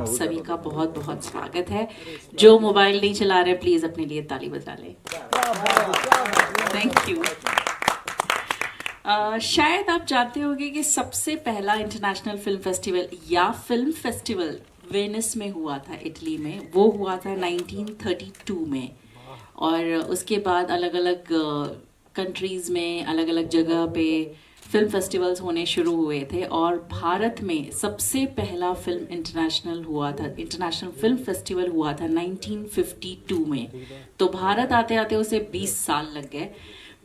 आप सभी का बहुत बहुत स्वागत है। जो मोबाइल नहीं चला रहे प्लीज अपने लिए ताली बजा लें। Thank you. शायद आप जानते होंगे कि सबसे पहला इंटरनेशनल फिल्म फेस्टिवल या फिल्म फेस्टिवल वेनिस में हुआ था, इटली में। वो हुआ था 1932 में, और उसके बाद अलग अलग कंट्रीज़ में अलग अलग जगह पे फिल्म फेस्टिवल्स होने शुरू हुए थे। और भारत में सबसे पहला फिल्म इंटरनेशनल फिल्म फेस्टिवल हुआ था 1952 में। तो भारत आते आते उसे 20 साल लग गए,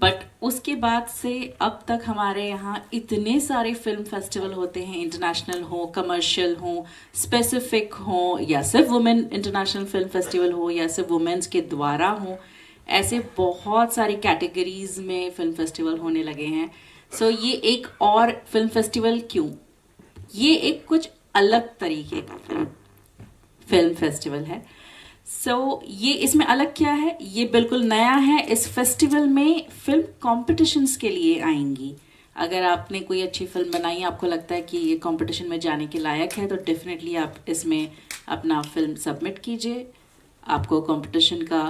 बट उसके बाद से अब तक हमारे यहाँ इतने सारे फिल्म फेस्टिवल होते हैं, इंटरनेशनल हो, कमर्शियल हो, स्पेसिफिक हो, या सिर्फ वुमेन इंटरनेशनल फिल्म फेस्टिवल हो, या सिर्फ वुमेन्स के द्वारा हो। ऐसे बहुत सारी कैटेगरीज में फिल्म फेस्टिवल होने लगे हैं। सो ये एक और फिल्म फेस्टिवल क्यों? ये एक कुछ अलग तरीके का फिल्म फेस्टिवल है। ये इसमें अलग क्या है? ये बिल्कुल नया है। इस फेस्टिवल में फिल्म कॉम्पिटिशन्स के लिए आएंगी। अगर आपने कोई अच्छी फिल्म बनाई, आपको लगता है कि ये कंपटीशन में जाने के लायक है, तो डेफिनेटली आप इसमें अपना फिल्म सबमिट कीजिए। आपको कंपटीशन का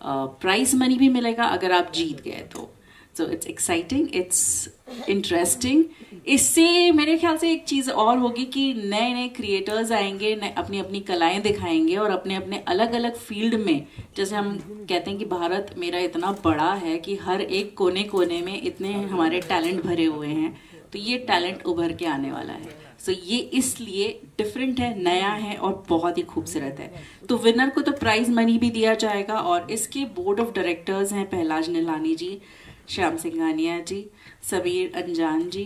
प्राइज मनी भी मिलेगा अगर आप जीत गए तो। So it's exciting, it's interesting. इससे मेरे ख्याल से एक चीज़ और होगी कि नए नए क्रिएटर्स आएंगे, अपनी अपनी कलाएं दिखाएंगे, और अपने अपने अलग अलग फील्ड में। जैसे हम कहते हैं कि भारत मेरा इतना बड़ा है कि हर एक कोने कोने में इतने हमारे टैलेंट भरे हुए हैं, तो ये टैलेंट उभर के आने वाला है। ये इसलिए डिफरेंट है, नया है और बहुत ही खूबसूरत है। तो विनर को तो प्राइज मनी भी दिया जाएगा। और इसके बोर्ड ऑफ डायरेक्टर्स हैं पहलाज निलानी जी, श्याम सिंघानिया जी, सबीर अंजान जी,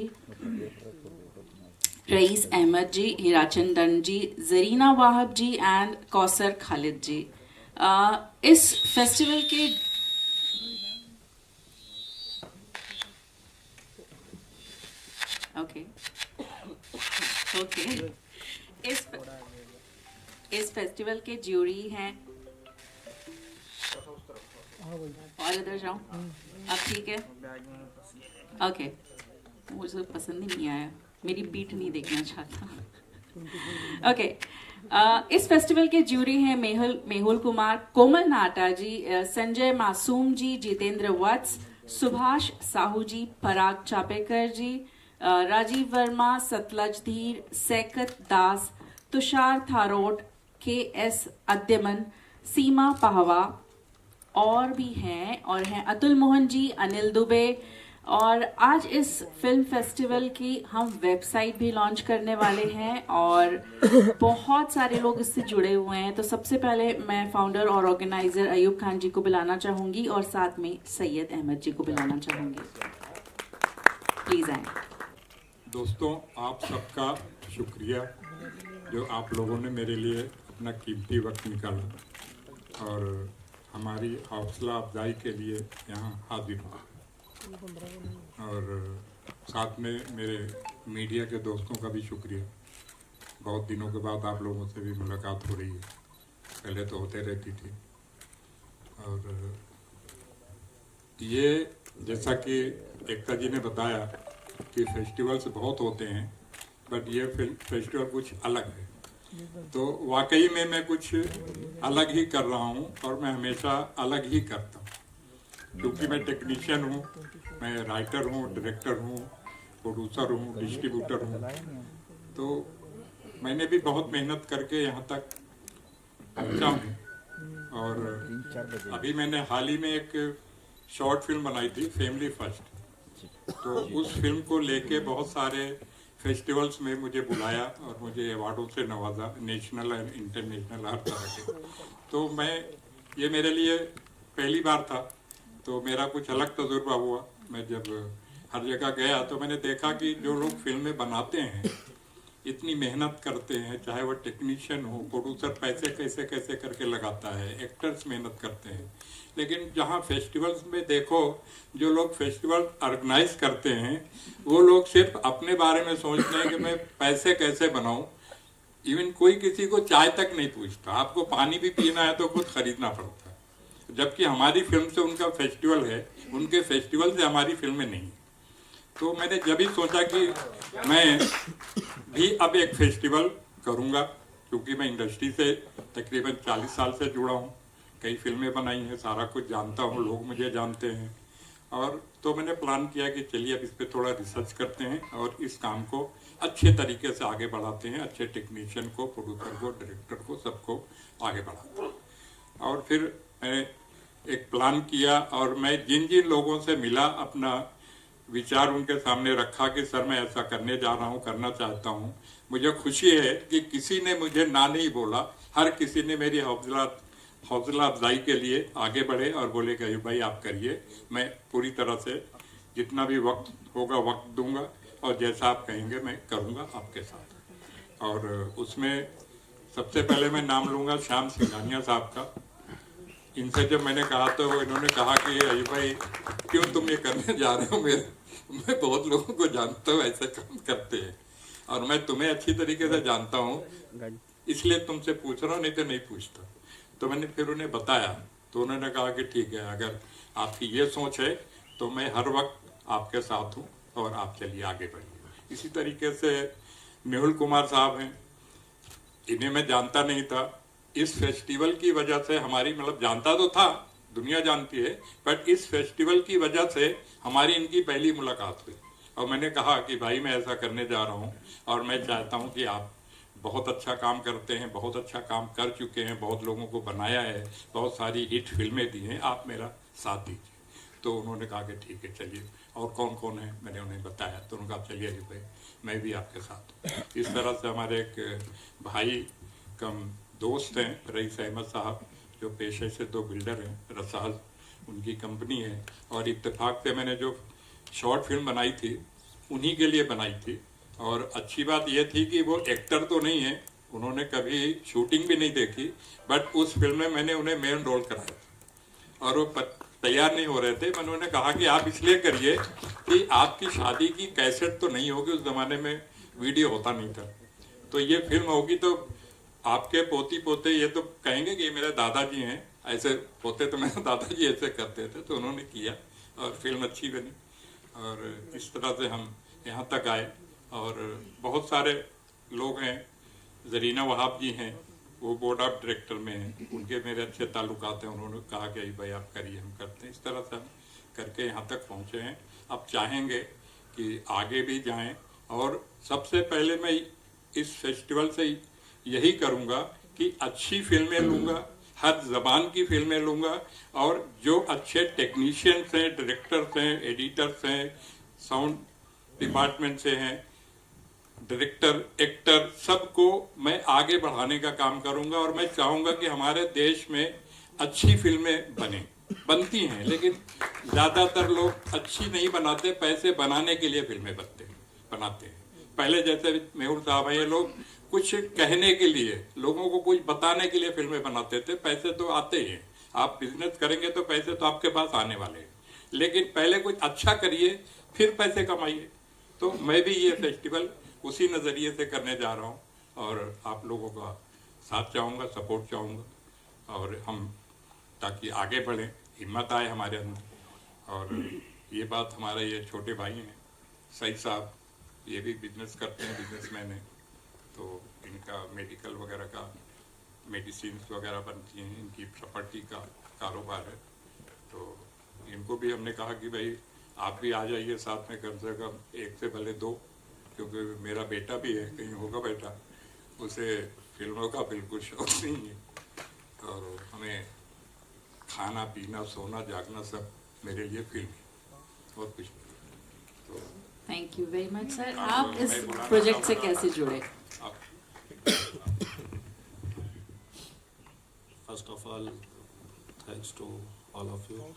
rice Ahmad ji, हीराचंदन ji, Zarina Wahab ji and Kausar Khalid जी। इस फेस्टिवल के ओके इस फेस्टिवल के ज्यूरी हैं, और इधर जाऊं, अब ठीक है? ओके, मुझे पसंद ही नहीं आया, मेरी पीठ नहीं देखना चाहता। ओके, इस फेस्टिवल के ज्यूरी हैं मेहुल कुमार, कोमल नाटा जी, संजय मासूम जी, जितेंद्र वत्स, सुभाष साहू जी, पराग चापेकर जी, राजीव वर्मा, सतलज धीर, सैकत दास, तुषार थारोट, KS अद्यमन, सीमा पाहवा, और भी हैं, अतुल मोहन जी, अनिल दुबे। और आज इस फिल्म फेस्टिवल की हम वेबसाइट भी लॉन्च करने वाले हैं, और बहुत सारे लोग इससे जुड़े हुए हैं। तो सबसे पहले मैं फाउंडर और ऑर्गेनाइजर अयूब खान जी को बुलाना चाहूंगी, और साथ में सैयद अहमद जी को बुलाना चाहूंगी। प्लीज आए। दोस्तों, आप सबका शुक्रिया जो आप लोगों ने मेरे लिए अपना कीमती वक्त निकाला और हमारी हौसला अफजाई के लिए यहाँ हाजिर हुआ। और साथ में मेरे मीडिया के दोस्तों का भी शुक्रिया। बहुत दिनों के बाद आप लोगों से भी मुलाकात हो रही है, पहले तो होते रहती थी। और ये जैसा कि एकता जी ने बताया कि फेस्टिवल्स बहुत होते हैं, बट ये फेस्टिवल कुछ अलग है। तो वाकई में मैं कुछ अलग ही कर रहा हूँ, और मैं हमेशा अलग ही करता हूँ, क्योंकि मैं टेक्नीशियन हूँ, मैं राइटर हूँ, डायरेक्टर हूँ, प्रोड्यूसर हूँ, डिस्ट्रीब्यूटर हूँ। तो मैंने भी बहुत मेहनत करके यहाँ तक पहुँचा हूँ। और अभी मैंने हाल ही में एक शॉर्ट फिल्म बनाई थी, फैमिली फर्स्ट। तो उस फिल्म को लेके बहुत सारे फेस्टिवल्स में मुझे बुलाया और मुझे अवार्डों से नवाजा, नेशनल एंड इंटरनेशनल, हर तरह के। तो ये मेरे लिए पहली बार था, तो मेरा कुछ अलग तजुर्बा हुआ। मैं जब हर जगह गया तो मैंने देखा कि जो लोग फिल्में बनाते हैं, इतनी मेहनत करते हैं, चाहे वो टेक्नीशियन हो, प्रोड्यूसर पैसे कैसे कैसे करके लगाता है, एक्टर्स मेहनत करते हैं, लेकिन जहाँ फेस्टिवल्स में देखो जो लोग फेस्टिवल ऑर्गेनाइज करते हैं, वो लोग सिर्फ अपने बारे में सोचते हैं कि मैं पैसे कैसे बनाऊं। इवन कोई किसी को चाय तक नहीं पूछता, आपको पानी भी पीना है तो खुद खरीदना पड़ता है। जबकि हमारी फिल्म से उनका फेस्टिवल है, उनके फेस्टिवल से हमारी फिल्में नहीं। तो मैंने जब ही सोचा कि मैं भी अब एक फेस्टिवल करूँगा क्योंकि मैं इंडस्ट्री से तकरीबन 40 साल से जुड़ा हूँ, कई फिल्में बनाई हैं, सारा कुछ जानता हूँ, लोग मुझे जानते हैं। और तो मैंने प्लान किया कि चलिए अब इस पर थोड़ा रिसर्च करते हैं और इस काम को अच्छे तरीके से आगे बढ़ाते हैं, अच्छे टेक्नीशियन को, प्रोड्यूसर को, डायरेक्टर को, सबको आगे बढ़ाते हैं। और फिर मैंने एक प्लान किया और मैं जिन जिन लोगों से मिला अपना विचार उनके सामने रखा कि सर मैं ऐसा करने जा रहा हूँ, करना चाहता हूँ। मुझे खुशी है कि किसी ने मुझे ना नहीं बोला, हर किसी ने मेरी हौसला अफजाई के लिए आगे बढ़े और बोले कि भाई आप करिए, मैं पूरी तरह से जितना भी वक्त होगा वक्त दूंगा और जैसा आप कहेंगे मैं करूंगा आपके साथ। और उसमें सबसे पहले मैं नाम लूँगा श्याम सिंघानिया साहब का। इनसे जब मैंने कहा तो इन्होंने कहा कि अजय भाई क्यों तुम ये करने जा रहे हो, मैं बहुत लोगों को जानता हूँ ऐसे काम करते हैं और मैं तुम्हें अच्छी तरीके से जानता हूँ, इसलिए तुमसे पूछ रहा हूँ, नहीं तो नहीं पूछता। तो मैंने फिर उन्हें बताया तो उन्होंने कहा कि ठीक है, अगर आपकी ये सोच है तो मैं हर वक्त आपके साथ हूँ और आप चलिए आगे बढ़िए। इसी तरीके से मेहुल कुमार साहब हैं, इन्हें मैं जानता नहीं था। इस फेस्टिवल की वजह से हमारी, मतलब जानता तो था, दुनिया जानती है, बट इस फेस्टिवल की वजह से हमारी इनकी पहली मुलाकात हुई और मैंने कहा कि भाई मैं ऐसा करने जा रहा हूँ और मैं चाहता हूँ कि आप बहुत अच्छा काम करते हैं, बहुत अच्छा काम कर चुके हैं, बहुत लोगों को बनाया है, बहुत सारी हिट फिल्में दी हैं, आप मेरा साथ दीजिए। तो उन्होंने कहा कि ठीक है चलिए, और कौन कौन है मैंने उन्हें बताया तो उन्होंने कहा चलिए भाई मैं भी आपके साथ हूँ। इस तरह से हमारे एक भाई कम दोस्त हैं रईस अहमद साहब, जो पेशे से 2 बिल्डर हैं, रसाल उनकी कंपनी है, और इत्तेफाक से मैंने जो शॉर्ट फिल्म बनाई थी उन्हीं के लिए बनाई थी। और अच्छी बात यह थी कि वो एक्टर तो नहीं है, उन्होंने कभी शूटिंग भी नहीं देखी, बट उस फिल्म में मैंने उन्हें मेन रोल कराया और वो तैयार नहीं हो रहे थे। मैंने उन्हें कहा कि आप इसलिए करिए कि आपकी शादी की कैसेट तो नहीं होगी, उस जमाने में वीडियो होता नहीं था, तो ये फिल्म होगी तो आपके पोती पोते ये तो कहेंगे कि मेरे दादाजी हैं, ऐसे होते तो मेरे दादाजी ऐसे करते थे। तो उन्होंने किया और फिल्म अच्छी बनी और इस तरह से हम यहाँ तक आए। और बहुत सारे लोग हैं, जरीना वहाब जी हैं, वो बोर्ड ऑफ डायरेक्टर में हैं, उनके मेरे अच्छे ताल्लुकात हैं, उन्होंने कहा कि भाई आप करिए, हम करते हैं। इस तरह से हम करके यहाँ तक पहुँचे हैं। अब चाहेंगे कि आगे भी जाएं और सबसे पहले मैं इस फेस्टिवल से यही करूँगा कि अच्छी फिल्में लूँगा, हर जबान की फिल्में लूँगा और जो अच्छे टेक्नीशियंस हैं, डायरेक्टर्स हैं, एडिटर्स हैं, साउंड डिपार्टमेंट से हैं, डायरेक्टर, एक्टर, सबको मैं आगे बढ़ाने का काम करूंगा। और मैं चाहूंगा कि हमारे देश में अच्छी फिल्में बनती हैं, लेकिन ज़्यादातर लोग अच्छी नहीं बनाते, पैसे बनाने के लिए फिल्में बनाते हैं। पहले जैसे मेहुल साहब हैं, ये लोग कुछ कहने के लिए, लोगों को कुछ बताने के लिए फिल्में बनाते थे। पैसे तो आते हैं, आप बिजनेस करेंगे तो पैसे तो आपके पास आने वाले हैं, लेकिन पहले कुछ अच्छा करिए फिर पैसे कमाइए। तो मैं भी ये फेस्टिवल उसी नज़रिए से करने जा रहा हूँ और आप लोगों का साथ चाहूँगा, सपोर्ट चाहूँगा और हम ताकि आगे बढ़ें, हिम्मत आए हमारे अंदर। और ये बात हमारे ये छोटे भाई हैं सईद साहब, ये भी बिजनेस करते हैं, बिजनेसमैन हैं, तो इनका मेडिकल वगैरह का, मेडिसिन वगैरह बनती हैं, इनकी प्रॉपर्टी का कारोबार है। तो इनको भी हमने कहा कि भाई आप भी आ जाइए साथ में, कम से कम 1 से भले 2, क्योंकि मेरा बेटा भी है, कहीं होगा बेटा, उसे फिल्मों का बिल्कुल शौक नहीं है और हमें खाना पीना सोना जागना सब मेरे लिए फिल्म है और कुछ नहीं। तो thank you very much sir. आप इस प्रोजेक्ट से कैसे जुड़े? First of all thanks to all of you.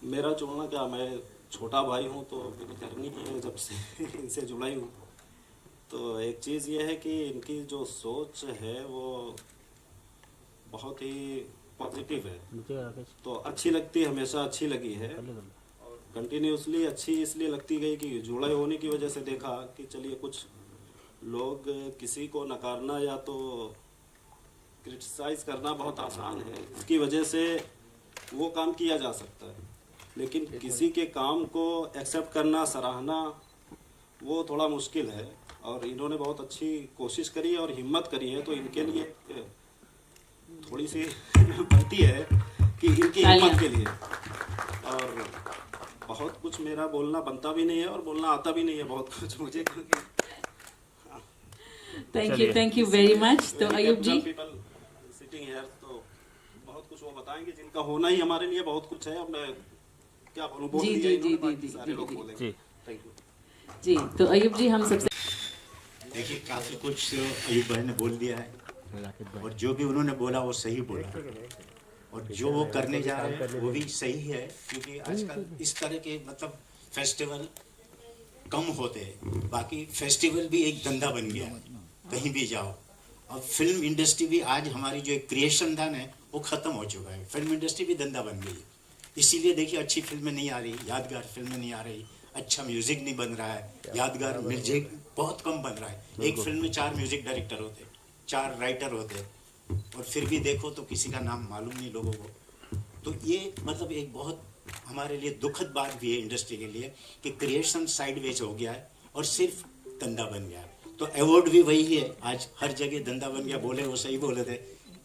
मेरा जुड़ना क्या, मैं छोटा भाई हूँ तो मेरी जर्नी की है, जब से इनसे जुड़ा ही हूँ। तो एक चीज़ ये है कि इनकी जो सोच है वो बहुत ही पॉजिटिव है, तो अच्छी लगती है, हमेशा अच्छी लगी है और कंटिन्यूसली अच्छी इसलिए लगती गई कि जुड़े होने की वजह से देखा कि चलिए कुछ लोग, किसी को नकारना या तो क्रिटिसाइज करना बहुत आसान है, इसकी वजह से वो काम किया जा सकता है, लेकिन किसी के काम को एक्सेप्ट करना, सराहना, वो थोड़ा मुश्किल है। और इन्होंने बहुत अच्छी कोशिश करी है और हिम्मत करी है, तो इनके लिए थोड़ी सी बनती है कि इनकी हिम्मत के लिए। और बहुत कुछ मेरा बोलना बनता भी नहीं है और बोलना आता भी नहीं है बहुत कुछ मुझे, क्योंकि थैंक यू वेरी मच। तो अयूब जी सिटिंग हियर, तो बहुत कुछ वो बताएंगे जिनका होना ही हमारे लिए बहुत कुछ है। अब मैं क्या बोलूं, बोल दिया इन्होंने, बाकी सारे लोग बोलेंगे। थैंक यू जी। तो अयूब जी, हम सबसे देखिए काफ़ी कुछ अयूब भाई ने बोल दिया है, और जो भी उन्होंने बोला वो सही बोला, और जो वो करने जा रहे हैं वो भी सही है, क्योंकि आजकल इस तरह के मतलब फेस्टिवल कम होते हैं। बाकी फेस्टिवल भी एक धंधा बन गया है, कहीं भी जाओ। अब फिल्म इंडस्ट्री भी आज हमारी जो एक क्रिएशन धन है वो ख़त्म हो चुका है, फिल्म इंडस्ट्री भी धंधा बन गई है। इसीलिए देखिए अच्छी फिल्में नहीं आ रही, यादगार फिल्में नहीं आ रही, अच्छा म्यूज़िक नहीं बन रहा है, यादगार म्यूजिक बहुत कम बन रहा है। एक फिल्म में 4 म्यूजिक डायरेक्टर होते, 4 राइटर होते, और फिर भी देखो तो किसी का नाम मालूम नहीं लोगों को। तो ये मतलब एक बहुत हमारे लिए दुखद बात भी है इंडस्ट्री के लिए कि क्रिएशन साइडवेज हो गया है और सिर्फ धंधा बन गया है। तो अवार्ड भी वही है, आज हर जगह धंधा बन गया। बोले वो सही बोले थे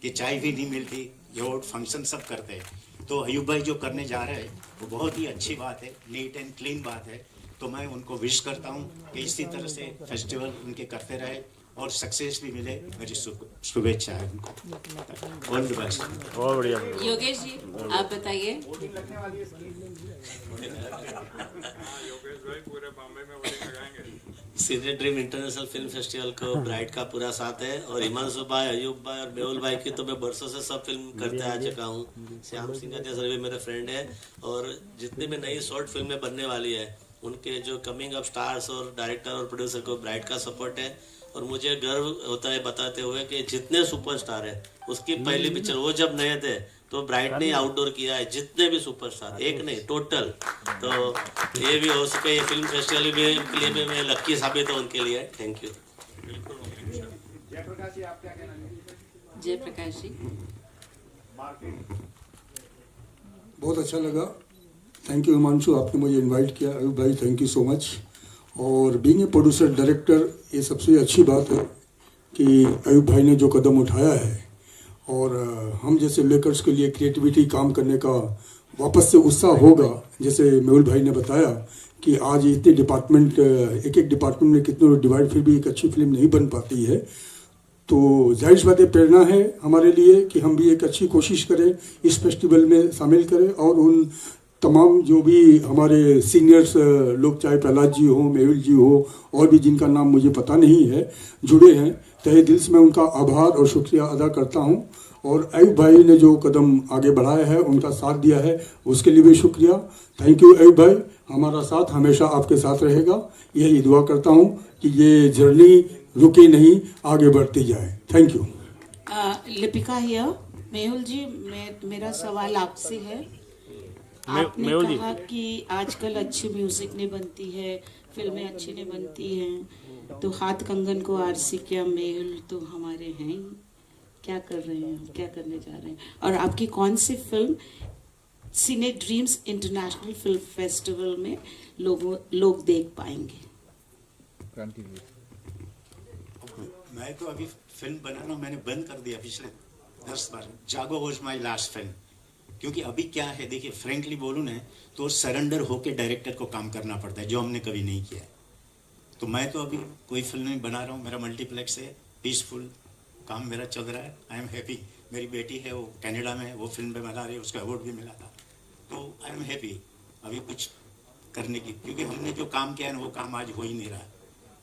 कि चाय भी नहीं मिलती, अवार्ड फंक्शन सब करते हैं। तो अयूब भाई जो करने जा रहे हैं वो बहुत ही अच्छी बात है, नीट एंड क्लीन बात है। तो मैं उनको विश करता हूँ कि इसी तरह से फेस्टिवल उनके करते रहे और सक्सेस भी मिले। मेरी शुभेच्छा है उनको। All the best. बहुत बढ़िया। योगेश जी, आप बताइए। Senior dream international film festival को ब्राइट का पूरा साथ है, और हिमांशु भाई, अयूब भाई और मेहुल भाई की तो मैं बरसों से सब फिल्म करते आ चुका हूँ। श्याम सिंह जैसे भी मेरे फ्रेंड है, और जितनी भी नई शॉर्ट फिल्में बनने वाली है उनके जो कमिंग अप स्टार्स और डायरेक्टर और प्रोड्यूसर को ब्राइट का सपोर्ट है। और मुझे गर्व होता है बताते हुए कि जितने सुपरस्टार है उसकी पहली पिक्चर वो जब नए थे तो ब्राइट ने आउटडोर किया है, जितने भी सुपरस्टार, एक नहीं टोटल। तो ये भी हो सके, ये फिल्म फेस्टिवल के लिए भी मैं लक्की साबित हूँ उनके लिए। Thank you. जयप्रकाश जी। बहुत अच्छा लगा। थैंक यू हिमांशु, आपने मुझे इनवाइट किया। अयूब भाई थैंक यू सो मच। और बीइंग ए प्रोड्यूसर डायरेक्टर, ये सबसे अच्छी बात है कि अयूब भाई ने जो कदम उठाया है, और हम जैसे मेकर्स के लिए क्रिएटिविटी काम करने का वापस से उत्साह होगा। जैसे मेहुल भाई ने बताया कि आज इतने डिपार्टमेंट, एक एक डिपार्टमेंट में कितने डिवाइड, फिर भी एक अच्छी फिल्म नहीं बन पाती है। तो जाहिर सी बात है, प्रेरणा है हमारे लिए कि हम भी एक अच्छी कोशिश करें, इस फेस्टिवल में शामिल करें। और उन तमाम जो भी हमारे सीनियर्स लोग, चाहे प्रहलाद जी हो, मेहुल जी हो, और भी जिनका नाम मुझे पता नहीं है, जुड़े हैं, तहे दिल से मैं उनका आभार और शुक्रिया अदा करता हूं। और अयूब भाई ने जो कदम आगे बढ़ाया है, उनका साथ दिया है, उसके लिए भी शुक्रिया। थैंक यू अयूब भाई, हमारा साथ हमेशा आपके साथ रहेगा। यही दुआ करता हूं कि ये जर्नी रुके नहीं, आगे बढ़ती जाए। Thank you. Lipika here. Mehul ji, मेरा सवाल आपसे है। आपने कहा कि आजकल अच्छी म्यूजिक नहीं बनती है, फिल्में अच्छी नहीं बनती हैं, तो हाथ कंगन को आरसी क्या, मेहुल तो हमारे हैं ही। क्या कर रहे हैं, क्या करने जा रहे हैं? और आपकी कौन सी फिल्म सिने ड्रीम्स इंटरनेशनल फिल्म फेस्टिवल में लोग देख पाएंगे? मैं तो अभी फिल्म बनाना मैंने बंद कर दिया पिछले 10 बार। जागो वॉज माई लास्ट फिल्म। क्योंकि अभी क्या है, देखिए फ्रेंकली बोलूँ ना, तो सरेंडर होके डायरेक्टर को काम करना पड़ता है, जो हमने कभी नहीं किया। तो मैं तो अभी कोई फिल्म नहीं बना रहा हूँ, मेरा मल्टीप्लेक्स है, पीसफुल काम मेरा चल रहा है। I am happy. मेरी बेटी है, वो कनाडा में, वो फिल्म में बना रही है, उसका अवार्ड भी मिला था। तो आई एम हैप्पी अभी कुछ करने की, क्योंकि हमने जो काम किया है ना, वो काम आज हो ही नहीं रहा,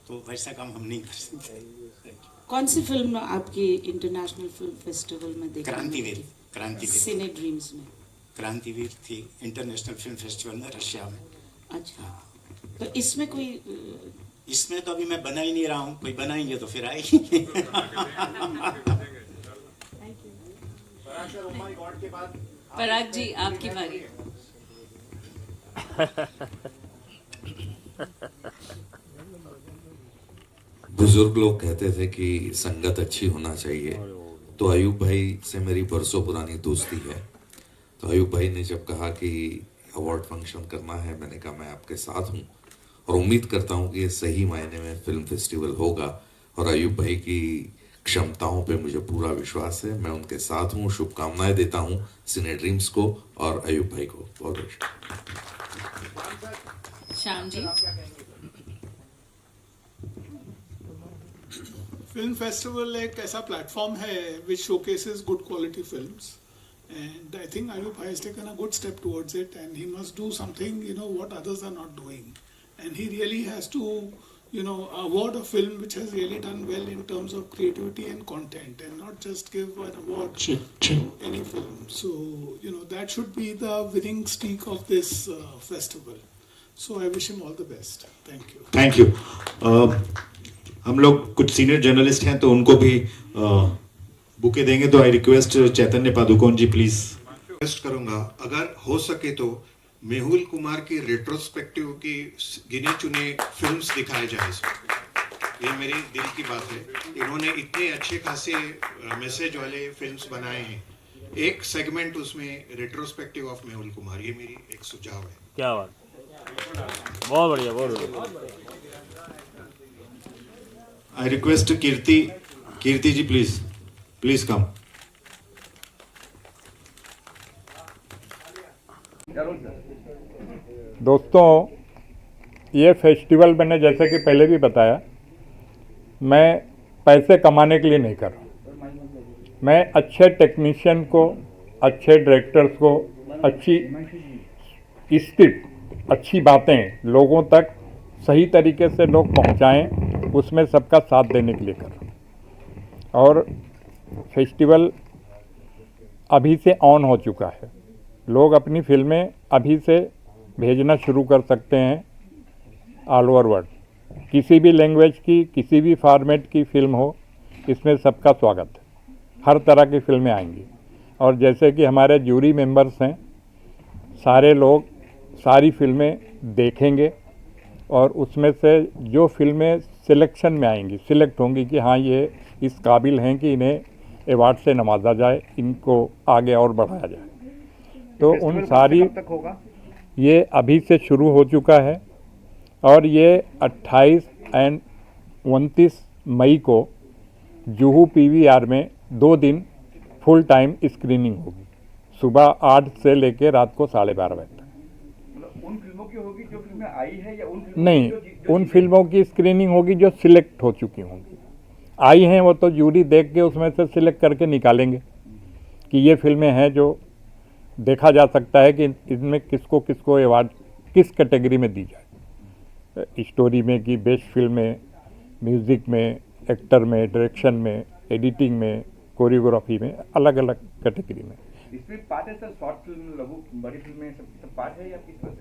तो वैसा काम हम नहीं कर सकते। कौन सी फिल्म आपकी इंटरनेशनल फिल्म फेस्टिवल में देखी? क्रांतिवीर। क्रांतिवीर सिने ड्रीम्स में क्रांतिवीर थी इंटरनेशनल फिल्म फेस्टिवल में, रशिया में। अच्छा, तो इसमें कोई इसमें तो अभी मैं बना ही नहीं रहा हूँ, कोई बनाएंगे तो फिर आएगी। पराग जी, आपकी बारी। बुजुर्ग लोग कहते थे कि संगत अच्छी होना चाहिए, तो अयूब भाई से मेरी बरसों पुरानी दोस्ती है। तो अयूब भाई ने जब कहा कि अवार्ड फंक्शन करना है, मैंने कहा मैं आपके साथ हूँ। और उम्मीद करता हूँ कि ये सही मायने में फिल्म फेस्टिवल होगा। और अयूब भाई की क्षमताओं पे मुझे पूरा विश्वास है, मैं उनके साथ हूँ। शुभकामनाएं देता हूँ सिने ड्रीम्स को और अयूब भाई को। बहुत श्याम जी। फिल्म फेस्टिवल एक ऐसा प्लेटफॉर्म है which showcases good quality films, and I think Ayub has taken a good step towards it, and he must do something, what others are not doing, and he really has to, award a film which has really done well in terms of creativity and content, and not just give an award to any film. So, that should be the winning streak of this festival. So I wish him all the best. Thank you. Thank you. हम लोग कुछ senior journalist हैं तो उनको भी bouquet देंगे, तो I request Chaitanya Padukone ji please. Request करूंगा अगर हो सके तो मेहुल कुमार की रेट्रोस्पेक्टिव की गिने चुने फिल्म्स दिखाए जाए इसमें। ये मेरी दिल की बात है, इन्होंने इतने अच्छे खासे मैसेज वाले फिल्म्स बनाए हैं, एक सेगमेंट उसमें रेट्रोस्पेक्टिव ऑफ मेहुल कुमार, ये मेरी एक सुझाव है। क्या बात, बहुत बढ़िया, बहुत बढ़िया। I request Kirti ji please come. दोस्तों, ये फेस्टिवल मैंने जैसे कि पहले भी बताया, मैं पैसे कमाने के लिए नहीं कर रहा। मैं अच्छे टेक्नीशियन को, अच्छे डायरेक्टर्स को, अच्छी स्क्रिप्ट, अच्छी बातें लोगों तक सही तरीके से लोग पहुंचाएं, उसमें सबका साथ देने के लिए कर रहा हूं। और फेस्टिवल अभी से ऑन हो चुका है, लोग अपनी फिल्में अभी से भेजना शुरू कर सकते हैं ऑल ओवर वर्ल्ड। किसी भी लैंग्वेज की, किसी भी फॉर्मेट की फिल्म हो, इसमें सबका स्वागत है। हर तरह की फिल्में आएंगी। और जैसे कि हमारे जूरी मेंबर्स हैं, सारे लोग सारी फिल्में देखेंगे और उसमें से जो फिल्में सिलेक्शन में आएंगी, सिलेक्ट होंगी कि हाँ ये इस काबिल हैं कि इन्हें अवार्ड से नवाजा जाए, इनको आगे और बढ़ाया जाए, तो उन सारी ये अभी से शुरू हो चुका है। और ये 28 और 29 मई को जुहू PVR में 2 दिन फुल टाइम स्क्रीनिंग होगी, सुबह 8 से लेकर रात को 12:30 बजे तक। उन फिल्मों की होगी जो फिल्में आई है, या उन फिल्मों नहीं, जो उन फिल्मों की स्क्रीनिंग होगी जो सिलेक्ट हो चुकी होंगी। आई हैं वो तो जूरी देख के उसमें से सिलेक्ट करके निकालेंगे कि ये फिल्में हैं जो देखा जा सकता है कि इनमें किसको किसको अवार्ड किस कैटेगरी में दी जाए, स्टोरी में कि बेस्ट फिल्म में, म्यूज़िक में, एक्टर में, डायरेक्शन में, एडिटिंग में, कोरियोग्राफी में, अलग अलग कैटेगरी में। इसमें पार्ट है सर, शॉर्ट फिल्म, लघु, बड़ी फिल्में, सब पार्ट है या किस तरह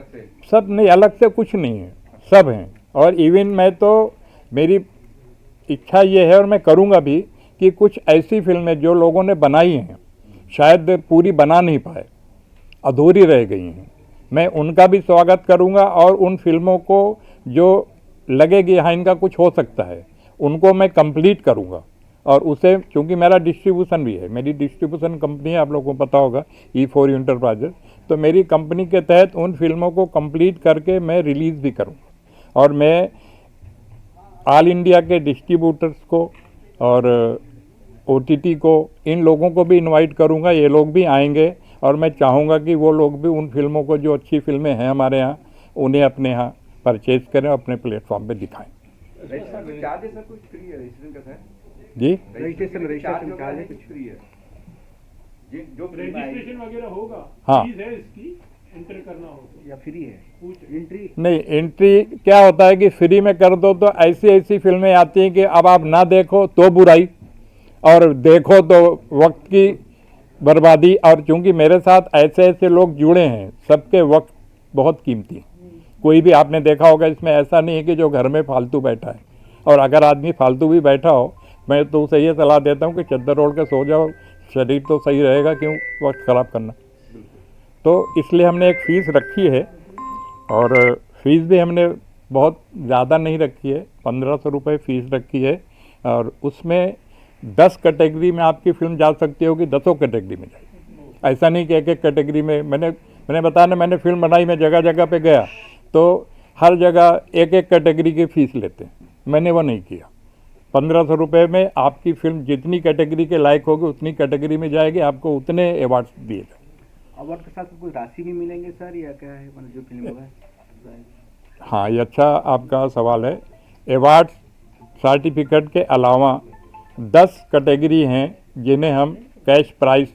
से? सब नहीं, अलग से कुछ नहीं है, सब हैं। और इवन मैं तो, मेरी इच्छा ये है और मैं करूँगा भी कि कुछ ऐसी फिल्में जो लोगों ने बनाई हैं, शायद पूरी बना नहीं पाए, अधूरी रह गई हैं, मैं उनका भी स्वागत करूँगा। और उन फिल्मों को जो लगेगी हाँ इनका कुछ हो सकता है, उनको मैं कंप्लीट करूँगा। और उसे, चूँकि मेरा डिस्ट्रीब्यूशन भी है, मेरी डिस्ट्रीब्यूशन कंपनी है, आप लोगों को पता होगा, E4 इंटरप्राइजेज, तो मेरी कंपनी के तहत उन फिल्मों को कंप्लीट करके मैं रिलीज़ भी करूँगा। और मैं ऑल इंडिया के डिस्ट्रीब्यूटर्स को और OTT को, इन लोगों को भी इनवाइट करूँगा, ये लोग भी आएंगे। और मैं चाहूँगा कि वो लोग भी उन फिल्मों को, जो अच्छी फिल्में हैं हमारे यहाँ, उन्हें अपने यहाँ परचेज करें, अपने प्लेटफॉर्म पे दिखाएं। जी, रजिस्ट्रेशन कुछ फ्री है, जो रजिस्ट्रेशन वगैरह होगा, हाँ, फीस है इसकी, एंटर करना होगा या फ्री है? एंट्री नहीं, एंट्री क्या होता है कि फ्री में कर दो तो ऐसी ऐसी फिल्में आती हैं कि अब आप ना देखो तो बुराई, और देखो तो वक्त की बर्बादी। और चूंकि मेरे साथ ऐसे ऐसे लोग जुड़े हैं, सबके वक्त बहुत कीमती है। कोई भी आपने देखा होगा, इसमें ऐसा नहीं है कि जो घर में फालतू बैठा है। और अगर आदमी फालतू भी बैठा हो, मैं तो उसे ये सलाह देता हूँ कि चद्दर ओढ़ के सो जाओ, शरीर तो सही रहेगा, क्यों वक्त ख़राब करना। तो इसलिए हमने एक फ़ीस रखी है, और फीस भी हमने बहुत ज़्यादा नहीं रखी है, 1500 रुपये फ़ीस रखी है। और उसमें 10 कैटेगरी में आपकी फिल्म जा सकती होगी, 10 कैटेगरी में जाएगी। ऐसा नहीं कि एक एक कैटेगरी में, मैंने बताया ना, मैंने फिल्म बनाई, मैं जगह जगह पे गया, तो हर जगह एक एक कैटेगरी की फीस लेते हैं। मैंने वो नहीं किया। 1500 रुपये में आपकी फिल्म जितनी कैटेगरी के लायक होगी उतनी कैटेगरी में जाएगी, आपको उतने अवार्ड्स दिए जाए। अवार्ड के साथ कुछ राशि भी मिलेंगे सर या क्या है, मतलब जो फिल्म होगा? हाँ, ये अच्छा आपका सवाल है। अवार्ड सर्टिफिकेट के अलावा 10 कैटेगरी हैं जिन्हें हम कैश प्राइज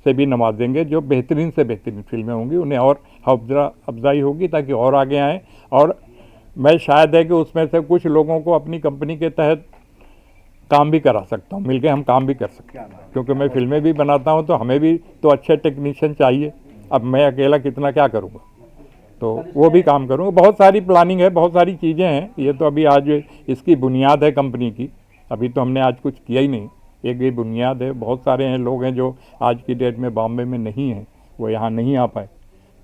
से भी नवाजेंगे। जो बेहतरीन से बेहतरीन फिल्में होंगी उन्हें और हौसला अफजाई होगी ताकि और आगे आएँ। और मैं शायद है कि उसमें से कुछ लोगों को अपनी कंपनी के तहत काम भी करा सकता हूँ, मिलके हम काम भी कर सकते हैं, क्योंकि मैं फिल्में भी बनाता हूँ तो हमें भी तो अच्छे टेक्नीशियन चाहिए। अब मैं अकेला कितना क्या करूँगा, तो वो भी काम करूँगा। बहुत सारी प्लानिंग है, बहुत सारी चीज़ें हैं। ये तो अभी आज इसकी बुनियाद है कंपनी की, अभी तो हमने आज कुछ किया ही नहीं। एक ये बुनियाद है। बहुत सारे हैं लोग हैं जो आज की डेट में बॉम्बे में नहीं हैं, वो यहाँ नहीं आ पाए,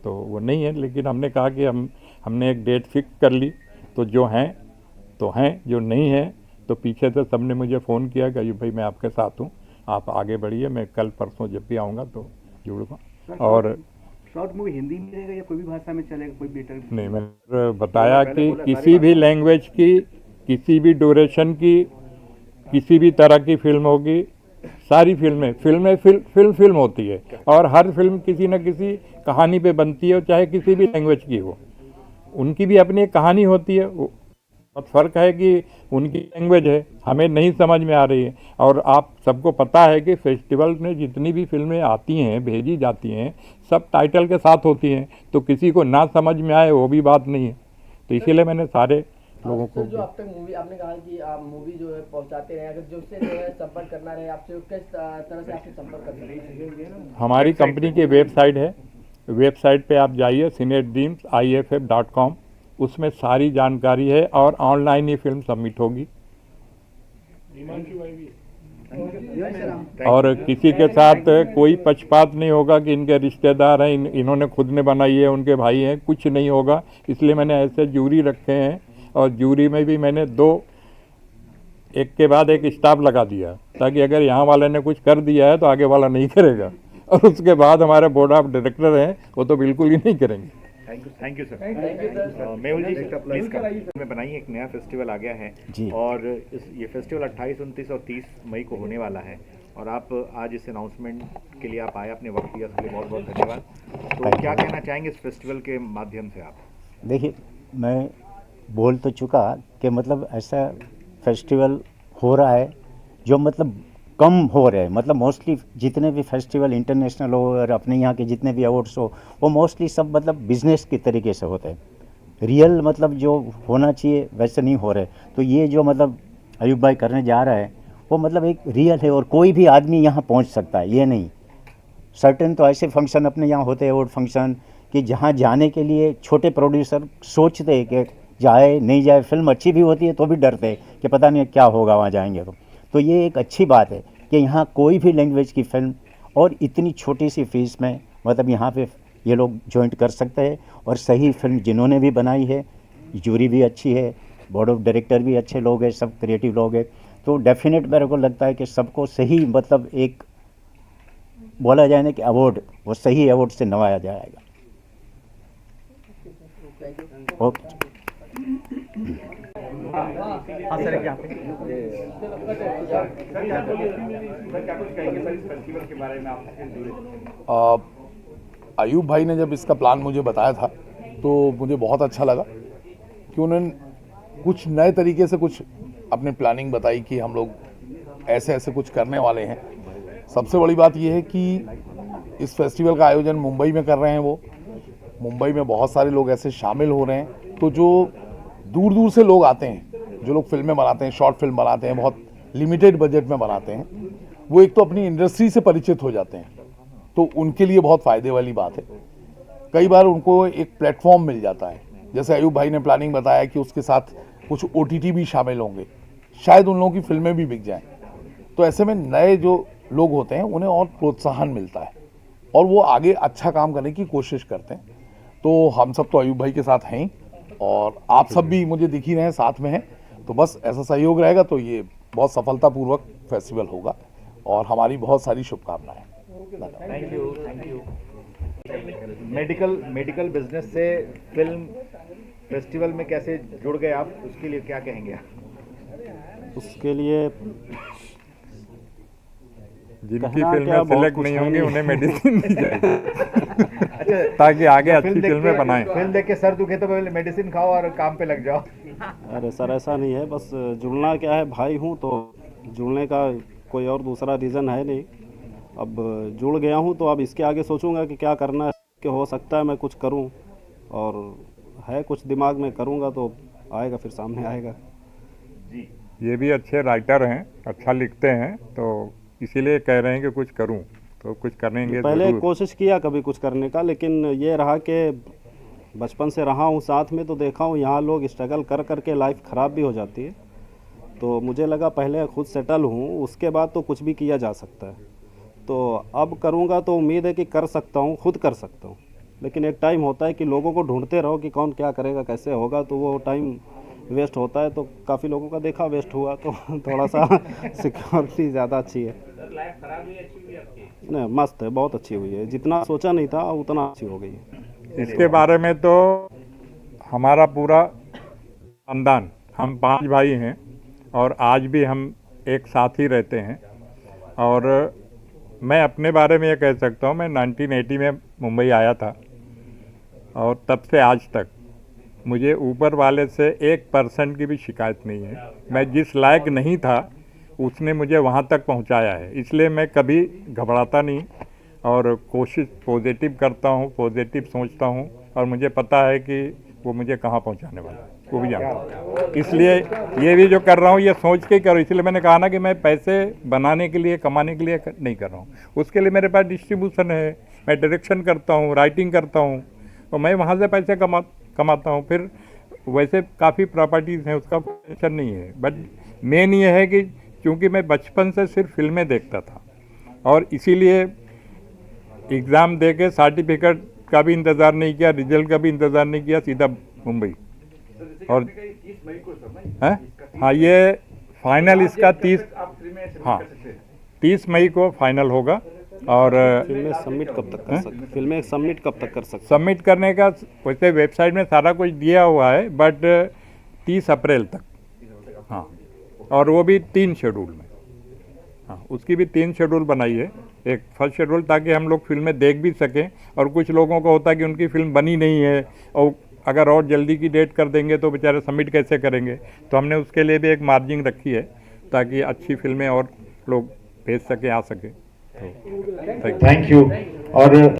तो वो नहीं है। लेकिन हमने कहा कि हमने एक डेट फिक्स कर ली, तो जो हैं तो हैं, जो नहीं हैं तो पीछे से सबने मुझे फ़ोन किया कि अयूब भाई मैं आपके साथ हूँ, आप आगे बढ़िए, मैं कल परसों जब भी आऊँगा तो जुड़ूँगा। और शॉर्ट मूवी हिंदी में रहेगा या कोई भी भाषा में चलेगा, कोई बेटर? नहीं, मैंने बताया कि किसी भी लैंग्वेज की, किसी भी ड्यूरेशन की, किसी भी तरह की फिल्म होगी, सारी फिल्म होती है और हर फिल्म किसी न किसी कहानी पे बनती है, चाहे किसी भी लैंग्वेज की हो। उनकी भी अपनी एक कहानी होती है। बहुत फ़र्क है कि उनकी लैंग्वेज है, हमें नहीं समझ में आ रही है। और आप सबको पता है कि फेस्टिवल में जितनी भी फिल्में आती हैं, भेजी जाती हैं, सब टाइटल के साथ होती हैं, तो किसी को ना समझ में आए वो भी बात नहीं है। तो इसीलिए मैंने सारे लोगों को, जो अब तक मूवी आपने कहा कि आप मूवी जो है पहुंचाते रहे, अगर जो उससे जो है संपर्क करना रहे आपसे, किस तरह से आपसे संपर्क कर सकते हैं? हमारी कंपनी की वेबसाइट है, वेबसाइट पे आप जाइए cinedreamsiff.com, उसमें सारी जानकारी है और ऑनलाइन ही फिल्म सबमिट होगी। और किसी के साथ कोई पक्षपात नहीं होगा कि इनके रिश्तेदार हैं, इन्होंने खुद ने बनाई है, उनके भाई हैं, कुछ नहीं होगा। इसलिए मैंने ऐसे जूरी रखे हैं और जूरी में भी मैंने 2 एक के बाद एक स्टाफ लगा दिया, ताकि अगर यहाँ वाले ने कुछ कर दिया है तो आगे वाला नहीं करेगा, और उसके बाद हमारे बोर्ड ऑफ डायरेक्टर हैं वो तो बिल्कुल ही नहीं करेंगे। Thank you sir. Mehul ji में बनाई एक नया फेस्टिवल आ गया है जी, और ये फेस्टिवल 28, 29 और 30 मई को होने वाला है, और आप आज इस अनाउंसमेंट के लिए आप आए, अपने वक्त दिया, उसके लिए बहुत बहुत धन्यवाद। तो क्या कहना चाहेंगे इस फेस्टिवल के माध्यम से आप? देखिए, मैं बोल तो चुका कि मतलब ऐसा फेस्टिवल हो रहा है जो मतलब कम हो रहे हैं। मतलब मोस्टली जितने भी फेस्टिवल इंटरनेशनल हो और अपने यहाँ के जितने भी अवार्ड्स हो, वो मोस्टली सब मतलब बिजनेस के तरीके से होते हैं। रियल मतलब जो होना चाहिए वैसे नहीं हो रहे। तो ये जो मतलब अयूब भाई करने जा रहा है वो मतलब एक रियल है, और कोई भी आदमी यहाँ पहुँच सकता है, ये नहीं। सर्टेन तो ऐसे फंक्शन अपने यहाँ होते हैं, अवार्ड फंक्शन, कि जहाँ जाने के लिए छोटे प्रोड्यूसर सोचते हैं कि जाए नहीं जाए। फिल्म अच्छी भी होती है तो भी डरते हैं कि पता नहीं क्या होगा वहाँ जाएंगे तो ये एक अच्छी बात है कि यहाँ कोई भी लैंग्वेज की फिल्म और इतनी छोटी सी फीस में मतलब यहाँ पे ये लोग ज्वाइंट कर सकते हैं। और सही फिल्म जिन्होंने भी बनाई है, जूरी भी अच्छी है, बोर्ड ऑफ डायरेक्टर भी अच्छे लोग हैं, सब क्रिएटिव लोग हैं, तो डेफिनेट मेरे को लगता है कि सबको सही मतलब एक बोला जाए ना कि अवार्ड, वो सही अवार्ड से नवाया जाएगा। ओके। हाँ सर, क्या अयूब भाई ने जब इसका प्लान मुझे बताया था तो मुझे बहुत अच्छा लगा कि उन्होंने कुछ नए तरीके से कुछ अपनी प्लानिंग बताई कि हम लोग ऐसे ऐसे कुछ करने वाले हैं। सबसे बड़ी बात यह है कि इस फेस्टिवल का आयोजन मुंबई में कर रहे हैं। वो मुंबई में बहुत सारे लोग ऐसे शामिल हो रहे हैं, तो जो दूर दूर से लोग आते हैं, जो लोग फिल्में बनाते हैं, शॉर्ट फिल्म बनाते हैं, बहुत लिमिटेड बजट में बनाते हैं, वो एक तो अपनी इंडस्ट्री से परिचित हो जाते हैं, तो उनके लिए बहुत फ़ायदे वाली बात है। कई बार उनको एक प्लेटफॉर्म मिल जाता है, जैसे अयूब भाई ने प्लानिंग बताया कि उसके साथ कुछ OTT भी शामिल होंगे, शायद उन लोगों की फिल्में भी बिक जाएं। तो ऐसे में नए जो लोग होते हैं उन्हें और प्रोत्साहन मिलता है और वो आगे अच्छा काम करने की कोशिश करते हैं। तो हम सब तो अयूब भाई के साथ हैं और आप सब भी मुझे दिख ही रहे हैं, साथ में हैं, तो बस ऐसा सहयोग रहेगा तो ये बहुत सफलतापूर्वक फेस्टिवल होगा और हमारी बहुत सारी शुभकामनाएं। Thank you. मेडिकल बिजनेस से फेस्टिवल में कैसे जुड़ गए आप, उसके लिए क्या कहेंगे आप? उसके लिए जिनकी फिल्में सेलेक्ट नहीं होंगी उन्हें मेडिसिन दी जाएगी ताकि आगे अच्छी फिल्में बनाएं। फिल्म देख के सर दुखे तो मेडिसिन खाओ और काम पे लग जाओ। अरे सर ऐसा नहीं है, बस जुड़ना क्या है, भाई हूँ तो जुड़ने का कोई और दूसरा रीज़न है नहीं। अब जुड़ गया हूँ तो अब इसके आगे सोचूंगा कि क्या करना है, कि हो सकता है मैं कुछ करूँ, और है कुछ दिमाग में, करूँगा तो आएगा, फिर सामने आएगा। जी, ये भी अच्छे राइटर हैं, अच्छा लिखते हैं, तो इसीलिए कह रहे हैं कि कुछ करूं, तो कुछ करेंगे। पहले कोशिश किया कभी कुछ करने का, लेकिन ये रहा कि बचपन से रहा हूँ साथ में, तो देखा हूँ यहाँ लोग स्ट्रगल कर कर के लाइफ ख़राब भी हो जाती है। तो मुझे लगा पहले खुद सेटल हूँ, उसके बाद तो कुछ भी किया जा सकता है। तो अब करूँगा तो उम्मीद है कि कर सकता हूँ, खुद कर सकता हूँ। लेकिन एक टाइम होता है कि लोगों को ढूंढते रहो कि कौन क्या करेगा, कैसे होगा, तो वो टाइम वेस्ट होता है। तो काफ़ी लोगों का देखा वेस्ट हुआ, तो थोड़ा सा सिक्योरिटी ज़्यादा अच्छी है। नहीं, मस्त है, बहुत अच्छी हुई है, जितना सोचा नहीं था उतना अच्छी हो गई है। इसके बारे में तो हमारा पूरा खानदान, हम 5 भाई हैं और आज भी हम एक साथ ही रहते हैं। और मैं अपने बारे में ये कह सकता हूँ, मैं 1980 में मुंबई आया था और तब से आज तक मुझे ऊपर वाले से 1% की भी शिकायत नहीं है। मैं जिस लायक नहीं था उसने मुझे वहाँ तक पहुँचाया है, इसलिए मैं कभी घबराता नहीं और कोशिश पॉजिटिव करता हूँ, पॉजिटिव सोचता हूँ, और मुझे पता है कि वो मुझे कहाँ पहुँचाने वाला है, वो भी जानता हूँ। इसलिए ये भी जो कर रहा हूँ ये सोच के करो। इसलिए मैंने कहा ना कि मैं पैसे बनाने के लिए, कमाने के लिए नहीं कर रहा हूँ। उसके लिए मेरे पास डिस्ट्रीब्यूशन है, मैं डायरेक्शन करता हूँ, राइटिंग करता हूँ, तो मैं वहाँ से पैसे कमाता हूँ। फिर वैसे काफ़ी प्रॉपर्टीज़ हैं, उसका टेंशन नहीं है। बट मेन ये है कि क्योंकि मैं बचपन से सिर्फ फिल्में देखता था और इसीलिए एग्ज़ाम दे के सर्टिफिकेट का भी इंतज़ार नहीं किया, रिजल्ट का भी इंतज़ार नहीं किया, सीधा मुंबई। और हाँ, ये फाइनल इसका 30 मई को फाइनल होगा। और फिल्में सबमिट कब तक कर सकते? फिल्में सबमिट कब तक कर सकते? सबमिट करने का वैसे वेबसाइट में सारा कुछ दिया हुआ है, बट 30 अप्रैल तक। हाँ, और वो भी 3 शेड्यूल में। हाँ, उसकी भी 3 शेड्यूल बनाई है। एक फर्स्ट शेड्यूल ताकि हम लोग फिल्में देख भी सकें, और कुछ लोगों को होता है कि उनकी फिल्म बनी नहीं है और अगर और जल्दी की डेट कर देंगे तो बेचारे सबमिट कैसे करेंगे। तो हमने उसके लिए भी एक मार्जिन रखी है ताकि अच्छी फिल्में और लोग भेज सके, आ सके। Thank you. और